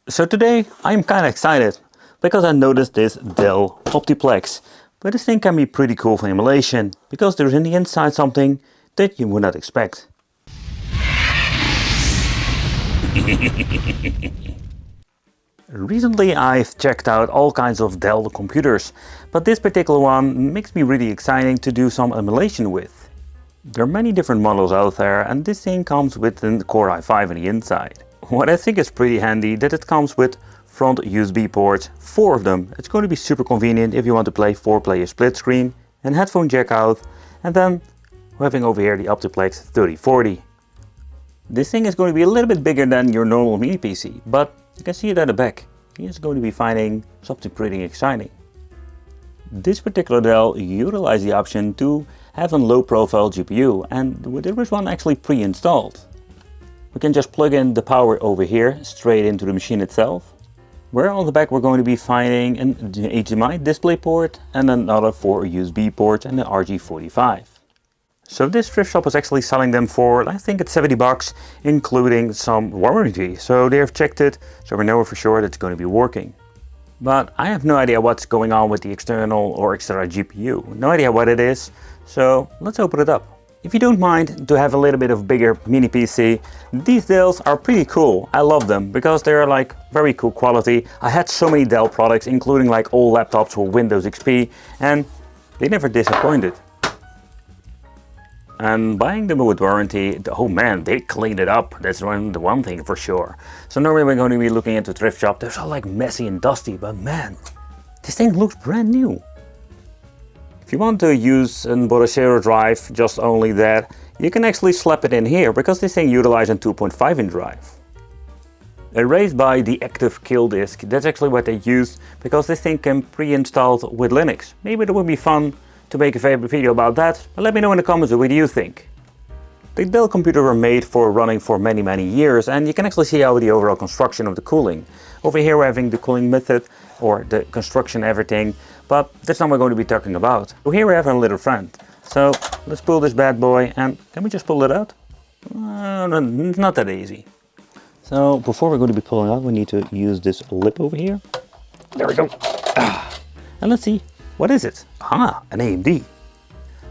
So today I'm kinda excited because I noticed this Dell Optiplex. But this thing can be pretty cool for emulation because there's in the inside something that you would not expect. Recently I've checked out all kinds of Dell computers, but this particular one makes me really exciting to do some emulation with. There are many different models out there and this thing comes with a Core i5 on the inside. What I think is pretty handy that it comes with front USB ports, 4 of them. It's going to be super convenient if you want to play 4-player split screen, and headphone jack out, and then we're having over here the Optiplex 3040. This thing is going to be a little bit bigger than your normal mini PC, but you can see it at the back. It's going to be finding something pretty exciting. This particular Dell utilizes the option to have a low profile GPU, and there is one actually pre-installed. We can just plug in the power over here straight into the machine itself. Where on the back we're going to be finding an HDMI display port and another 4 USB ports and an RG45. So this thrift shop is actually selling them for, I think it's 70 bucks, including some warranty. So they have checked it, so we know for sure that it's going to be working. But I have no idea what's going on with the external or extra GPU. No idea what it is, so let's open it up. If you don't mind to have a little bit of bigger mini PC, these Dells are pretty cool. I love them because they're like very cool quality. I had so many Dell products, including like old laptops for Windows XP, and they never disappointed. And buying them with warranty, oh man, they cleaned it up. That's the one thing for sure. So normally we're going to be looking into thrift shop. They're all like messy and dusty, but man, this thing looks brand new. If you want to use a Bodacero drive, just only that, you can actually slap it in here because this thing utilizes a 2.5 inch drive. Erased by the active kill disk, that's actually what they use because this thing can pre-installed with Linux. Maybe it would be fun to make a favorite video about that, but let me know in the comments what do you think. The Dell computers were made for running for many years, and you can actually see how the overall construction of the cooling. Over here we're having the cooling method, or the construction everything, but that's not what we're going to be talking about. So here we have a little friend. So let's pull this bad boy, and can we just pull it out? It's not that easy. So before we're going to be pulling out, we need to use this lip over here. There we go. And let's see, what is it? An AMD.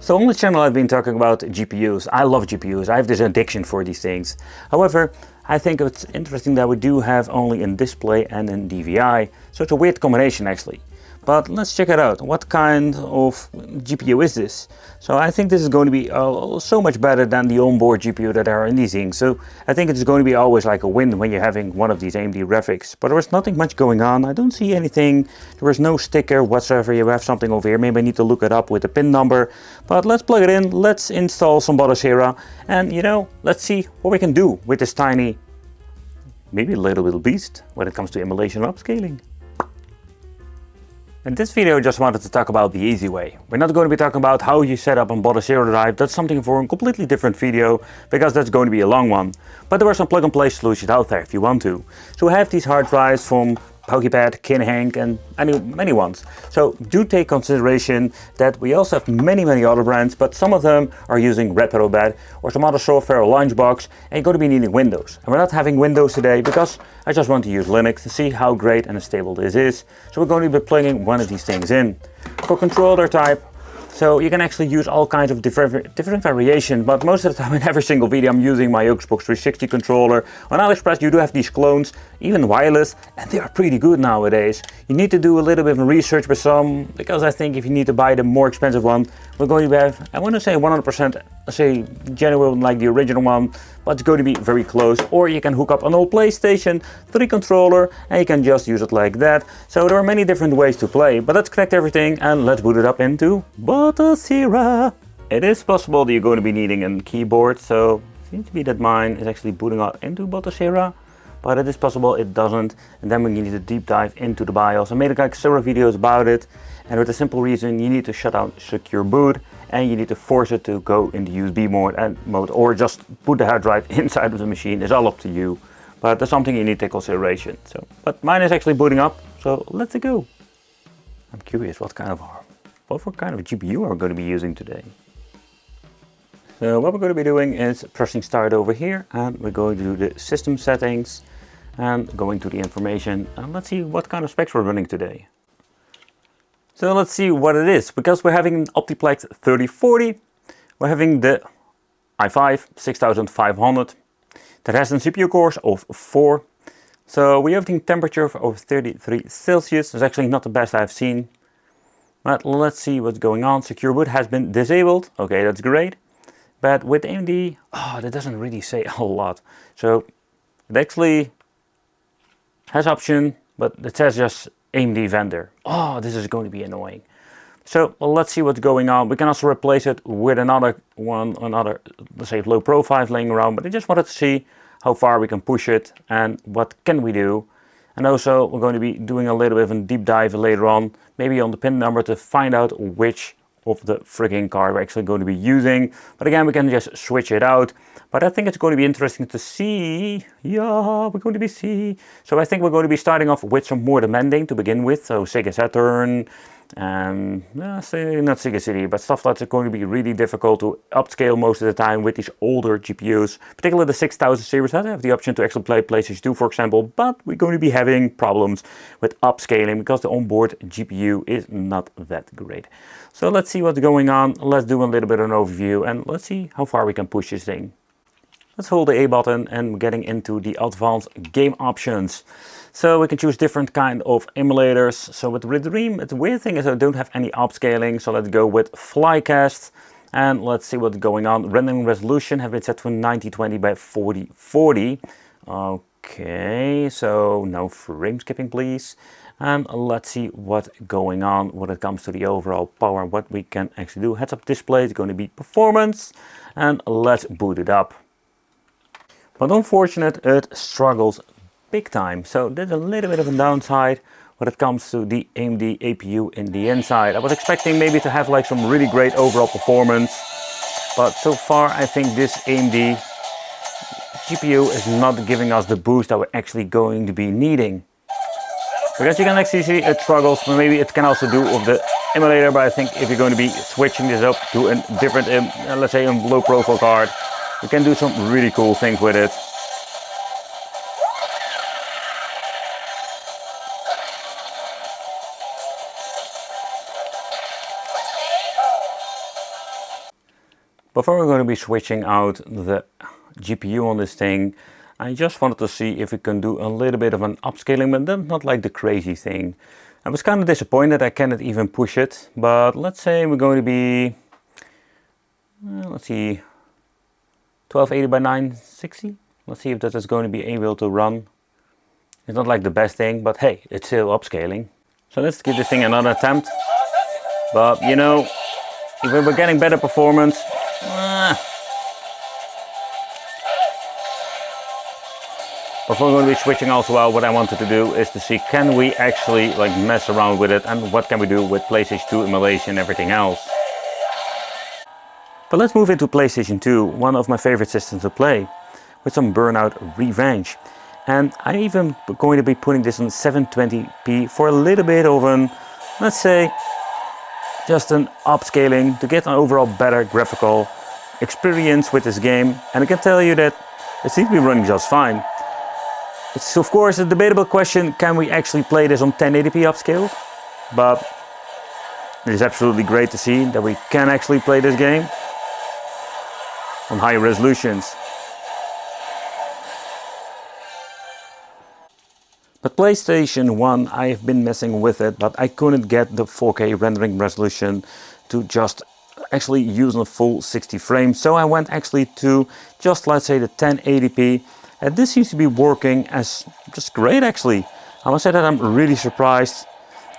So on this channel I've been talking about GPUs. I love GPUs, I have this addiction for these things. However, I think it's interesting that we do have only in display and in DVI, so it's a weird combination actually. But let's check it out. What kind of GPU is this? So I think this is going to be so much better than the onboard GPU that are in these things. So I think it's going to be always like a win when you're having one of these AMD graphics. But there is nothing much going on. I don't see anything. There is no sticker whatsoever. You have something over here. Maybe I need to look it up with the pin number. But let's plug it in. Let's install some Bodacero. And you know, let's see what we can do with this tiny, maybe a little beast when it comes to emulation and upscaling. In this video I just wanted to talk about the easy way. We're not going to be talking about how you set up a Bodacero drive. That's something for a completely different video because that's going to be a long one. But there are some plug and play solutions out there if you want to. So we have these hard drives from PokePad, Kinhank and many ones. So do take consideration that we also have many other brands, but some of them are using RetroBed or some other software or Launchbox, and you're going to be needing Windows. And we're not having Windows today because I just want to use Linux to see how great and stable this is. So we're going to be plugging one of these things in. For controller type, so you can actually use all kinds of different variations, but most of the time in every single video I'm using my Xbox 360 controller. On AliExpress you do have these clones, even wireless, and they are pretty good nowadays. You need to do a little bit of research with some, because I think if you need to buy the more expensive one, we're going to have, I want to say 100% say genuine like the original one, but it's going to be very close. Or you can hook up an old PlayStation 3 controller and you can just use it like that. So there are many different ways to play, but let's connect everything and let's boot it up into Bodacero. It is possible that you're going to be needing a keyboard, so it seems to be that mine is actually booting up into Bodacero, but it is possible it doesn't, and then we need to deep dive into the BIOS. I made like several videos about it, and with a simple reason, you need to shut down secure boot and you need to force it to go into USB mode or just put the hard drive inside of the machine. It's all up to you, but that's something you need to take consideration. So, but mine is actually booting up, so let's go. I'm curious what kind of GPU are we going to be using today. So what we're going to be doing is pressing start over here, and we're going to do the system settings, and going to the information, and let's see what kind of specs we're running today. So let's see what it is, because we're having an Optiplex 3040, we're having the i5 6500 that has a CPU cores of 4. So we're having temperature of over 33 Celsius. It's actually not the best I've seen. But let's see what's going on. Secure boot has been disabled. Okay, that's great. But with AMD, that doesn't really say a lot. So it actually has option, but it says just AMD vendor. This is going to be annoying. So let's see what's going on. We can also replace it with another, let's say, low profile laying around. But I just wanted to see how far we can push it and what can we do. And also we're going to be doing a little bit of a deep dive later on, maybe on the pin number, to find out which of the frigging card we're actually going to be using. But again, we can just switch it out. But I think it's going to be interesting to see. Yeah, we're going to be see. So I think we're going to be starting off with some more demanding to begin with. So Sega Saturn, and not Sega City, but stuff that's going to be really difficult to upscale most of the time with these older GPUs, particularly the 6000 series that have the option to actually play PlayStation 2, for example, but we're going to be having problems with upscaling because the onboard GPU is not that great. So let's see what's going on. Let's do a little bit of an overview and let's see how far we can push this thing. Let's hold the A button and we're getting into the advanced game options. So we can choose different kind of emulators. So with Dream, the weird thing is I don't have any upscaling. So let's go with Flycast and let's see what's going on. Rendering resolution have been set for 1920 by 4040. Okay, so no frame skipping, please. And let's see what's going on when it comes to the overall power, what we can actually do. Heads-up display is going to be performance, and let's boot it up. But unfortunately, it struggles big time. So there's a little bit of a downside when it comes to the AMD APU in the inside. I was expecting maybe to have like some really great overall performance, but so far I think this AMD GPU is not giving us the boost that we're actually going to be needing. Because you can actually see it struggles, but maybe it can also do with the emulator, but I think if you're going to be switching this up to a different, let's say a low profile card, you can do some really cool things with it. Before we're going to be switching out the GPU on this thing, I just wanted to see if we can do a little bit of an upscaling, but then not like the crazy thing. I was kind of disappointed I cannot even push it, but let's say we're going to be, let's see, 1280 by 960. Let's see if that is going to be able to run. It's not like the best thing, but hey, it's still upscaling. So let's give this thing another attempt. But you know, if we were getting better performance, before we're going to be switching also out, what I wanted to do is to see, can we actually like mess around with it and what can we do with PlayStation 2 emulation and everything else. But let's move into PlayStation 2, one of my favorite systems to play, with some Burnout Revenge. And I'm even going to be putting this on 720p for a little bit of an, let's say, just an upscaling to get an overall better graphical experience with this game. And I can tell you that it seems to be running just fine. It's of course a debatable question, can we actually play this on 1080p upscale? But it is absolutely great to see that we can actually play this game on higher resolutions. But PlayStation 1, I've been messing with it, but I couldn't get the 4K rendering resolution to just actually use a full 60 frames. So I went actually to just, let's say, the 1080p. And this seems to be working as just great actually. I must say that I'm really surprised.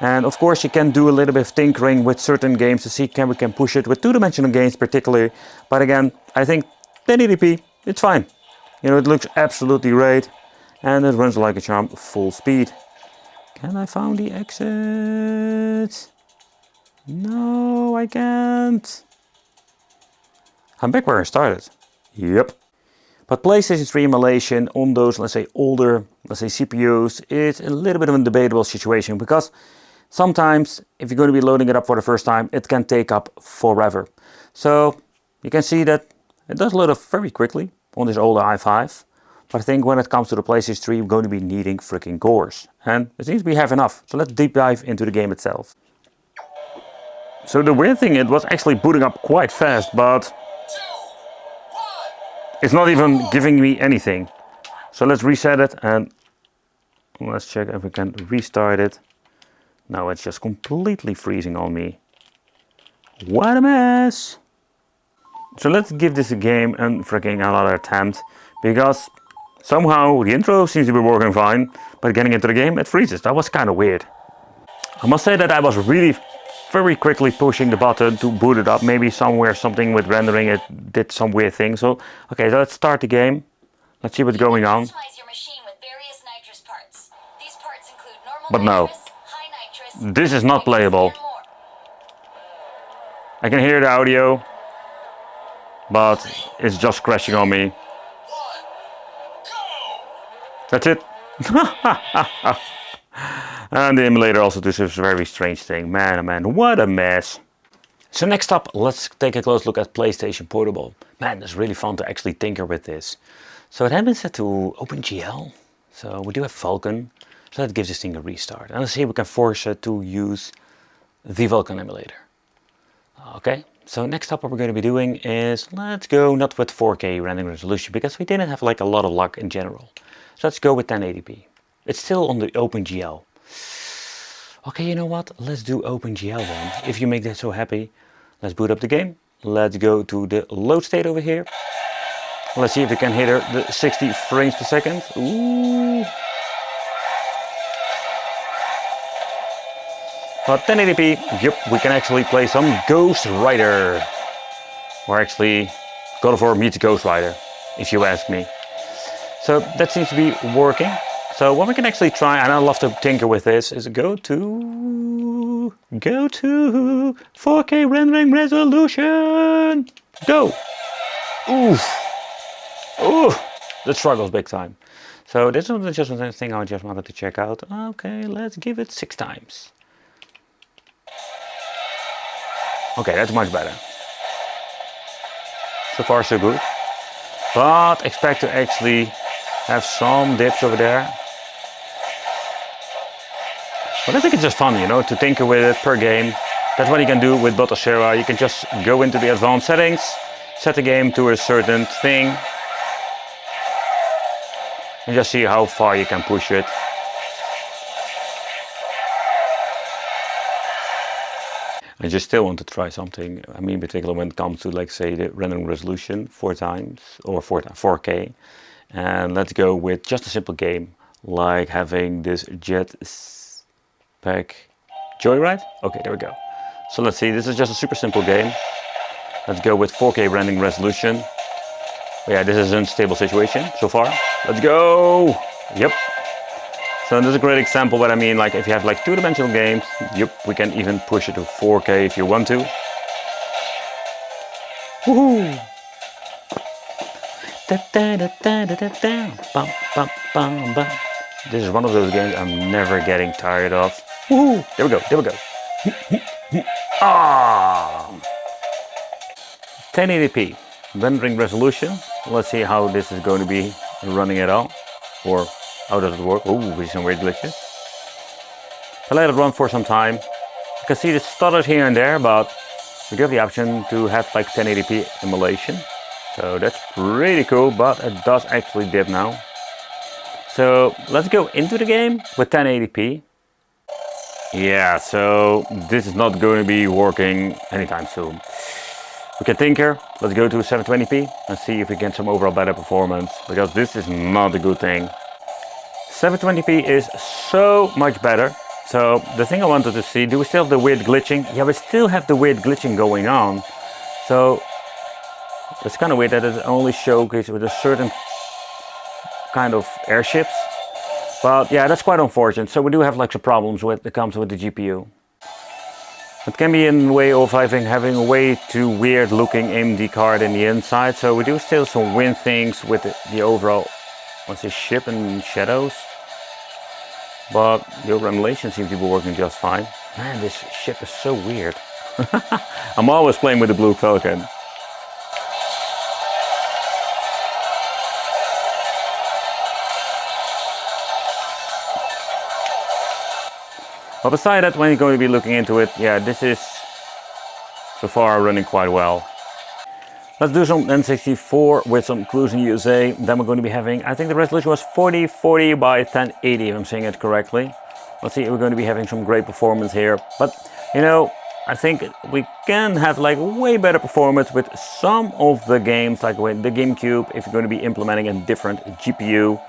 And of course you can do a little bit of tinkering with certain games to see we can push it with two-dimensional games particularly. But again, I think 1080p, it's fine. You know, it looks absolutely great. And it runs like a charm full speed. Can I find the exit? No, I can't. I'm back where I started. Yep. But PlayStation 3 emulation on those, let's say, older, let's say, CPUs, is a little bit of a debatable situation because sometimes, if you're going to be loading it up for the first time, it can take up forever. So, you can see that it does load up very quickly on this older i5. But I think when it comes to the PlayStation 3, we're going to be needing freaking cores. And it seems we have enough. So let's deep dive into the game itself. So the weird thing, it was actually booting up quite fast, but it's not even giving me anything. So let's reset it and let's check if we can restart it. No, it's just completely freezing on me. What a mess! So let's give this a game and freaking another attempt, because somehow the intro seems to be working fine, but getting into the game it freezes. That was kind of weird. I must say that I was really very quickly pushing the button to boot it up. Maybe somewhere something with rendering it did some weird thing. So okay, so let's start the game. Let's see what's going on. But no, this is not playable. I can hear the audio, but it's just crashing on me. That's it. And the emulator also does this very strange thing. Man, oh man, what a mess. So next up, let's take a close look at PlayStation Portable. Man, it's really fun to actually tinker with this. So it had been set to OpenGL. So we do have Vulkan. So that gives this thing a restart. And let's see if we can force it to use the Vulkan emulator. Okay, so next up what we're going to be doing is, let's go not with 4K rendering resolution, because we didn't have like a lot of luck in general. So let's go with 1080p. It's still on the OpenGL. Okay, you know what? Let's do OpenGL then. If you make that so happy, let's boot up the game. Let's go to the load state over here. Let's see if we can hit the 60 frames per second. Ooh. But 1080p, yep, we can actually play some Ghost Rider. Or actually, God of War meets Ghost Rider, if you ask me. So that seems to be working. So what we can actually try, and I love to tinker with this, is go to 4K rendering resolution. Go. Oof. Ooh, that struggles big time. So this was just one thing I just wanted to check out. Okay, let's give it 6 times. Okay, that's much better. So far so good. But expect to actually have some dips over there. But I think it's just fun, you know, to tinker with it per game. That's what you can do with Bottasera. You can just go into the advanced settings, set the game to a certain thing, and just see how far you can push it. I just still want to try something. I mean, in particular when it comes to, like, say, the rendering resolution 4 times or 4K. And let's go with just a simple game, like having this Jetpack Joyride. Okay, there we go. So let's see, this is just a super simple game. Let's go with 4K rendering resolution. But yeah, this is an unstable situation so far. Let's go! Yep. So this is a great example, but I mean, like, if you have like 2-dimensional games, yep, we can even push it to 4K if you want to. Woohoo! This is one of those games I'm never getting tired of. Woohoo! There we go, there we go. Ah! 1080p rendering resolution. Let's see how this is going to be running it out, or how does it work? Oh, we see some weird glitches. I let it run for some time. You can see the stutters here and there, but we do have the option to have like 1080p emulation. So that's pretty cool, but it does actually dip now. So let's go into the game with 1080p. Yeah, so this is not going to be working anytime soon. We can tinker. Let's go to 720p and see if we get some overall better performance, because this is not a good thing. 720p is so much better. So the thing I wanted to see, do we still have the weird glitching? Yeah, we still have the weird glitching going on. So it's kind of weird that it only showcases with a certain kind of airships. But yeah, that's quite unfortunate. So we do have like some problems with it comes with the GPU. It can be in the way of having a way too weird looking AMD card in the inside. So we do still some weird things with the overall, what's this, ship and shadows. But the overall emulation seems to be working just fine. Man, this ship is so weird. I'm always playing with the Blue Falcon. But beside that, when you're going to be looking into it, yeah, this is so far running quite well. Let's do some N64 with some Cruising USA. Then we're going to be having, I think the resolution was 4040 by 1080 if I'm saying it correctly. Let's see, we're going to be having some great performance here. But you know, I think we can have like way better performance with some of the games, like with the GameCube, if you're going to be implementing a different GPU.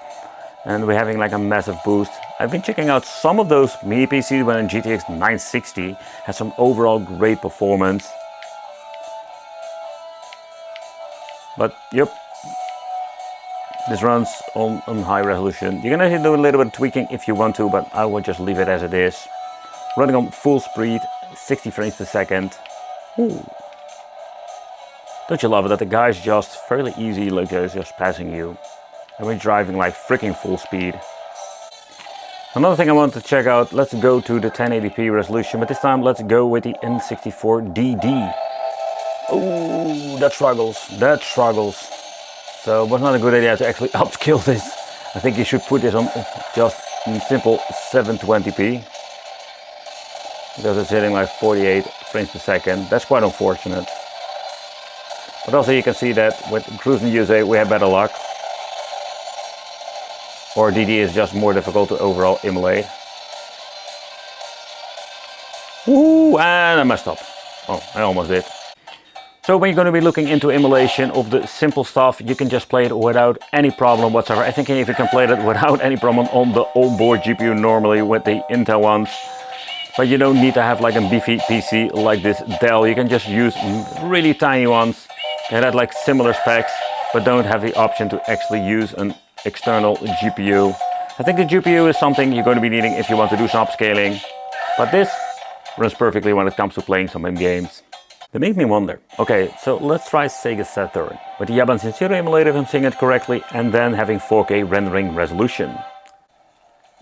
And we're having like a massive boost. I've been checking out some of those mini PCs when GTX 960 has some overall great performance. But yep, this runs on high resolution. You're gonna do a little bit of tweaking if you want to, but I will just leave it as it is. Running on full speed, 60 frames per second. Ooh. Don't you love it that the guy's just fairly easy, like just passing you. And we're driving like freaking full speed. Another thing I want to check out, let's go to the 1080p resolution, but this time let's go with the N64 DD. Oh, that struggles. So it was not a good idea to actually upscale this. I think you should put this on just simple 720p. Because it's hitting like 48 frames per second. That's quite unfortunate. But also you can see that with Cruising USA we have better luck. Or DD is just more difficult to overall emulate. Woo, and I messed up. Oh, I almost did. So when you're going to be looking into emulation of the simple stuff, you can just play it without any problem whatsoever. I think if you can play it without any problem on the onboard GPU normally with the Intel ones. But you don't need to have like a beefy PC like this Dell. You can just use really tiny ones that have like similar specs, but don't have the option to actually use an external GPU. I think the GPU is something you're going to be needing if you want to do some upscaling. But this runs perfectly when it comes to playing some games. That makes me wonder, okay, so let's try Sega Saturn with the Yaban Sincero emulator if I'm saying it correctly, and then having 4K rendering resolution.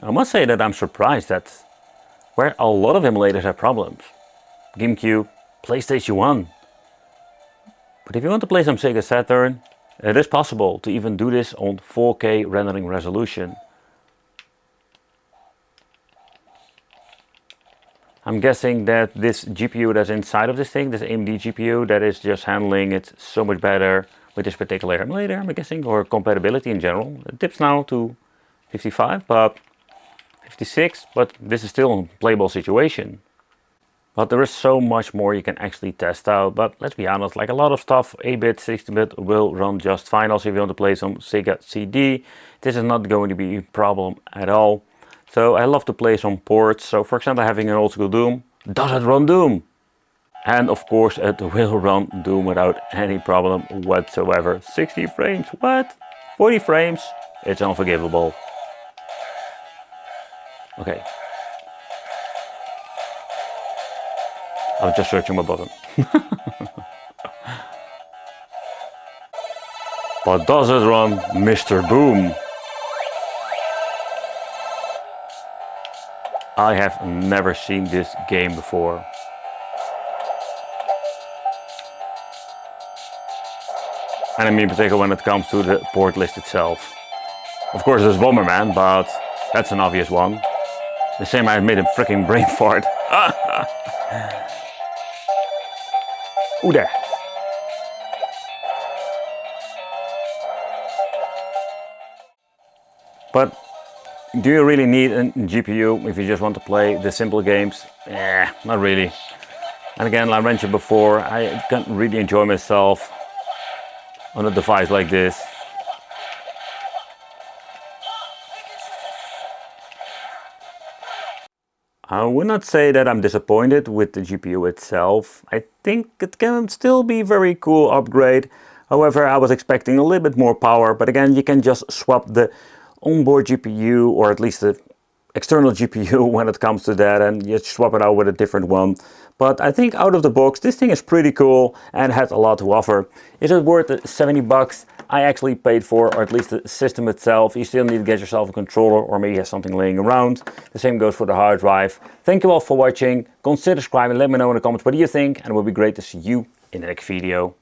I must say that I'm surprised that where a lot of emulators have problems. GameCube, PlayStation 1. But if you want to play some Sega Saturn, it is possible to even do this on 4K rendering resolution. I'm guessing that this GPU that's inside of this thing, this AMD GPU, that is just handling it so much better with this particular emulator, I'm guessing, or compatibility in general. It dips now to 55, but 56, but this is still a playable situation. But there is so much more you can actually test out. But let's be honest, like a lot of stuff, 8-bit, 16-bit will run just fine. Also, if you want to play some Sega CD, this is not going to be a problem at all. So I love to play some ports. So for example, having an old school Doom, does it run Doom? And of course it will run Doom without any problem whatsoever. 60 frames, what? 40 frames? It's unforgivable. Okay. I was just searching my button. But does it run Mr. Boom? I have never seen this game before. And I mean in particular when it comes to the port list itself. Of course there's Bomberman, but that's an obvious one. The same I made a freaking brain fart. Ooh there. But do you really need a GPU if you just want to play the simple games? Not really. And again, like I mentioned before, I can't really enjoy myself on a device like this. I would not say that I'm disappointed with the GPU itself. I think it can still be a very cool upgrade. However, I was expecting a little bit more power, but again, you can just swap the onboard GPU, or at least the external GPU when it comes to that, and you swap it out with a different one. But I think out of the box, this thing is pretty cool and has a lot to offer. Is it worth the 70 bucks I actually paid for, or at least the system itself? You still need to get yourself a controller, or maybe have something laying around. The same goes for the hard drive. Thank you all for watching. Consider subscribing, let me know in the comments what do you think, and it would be great to see you in the next video.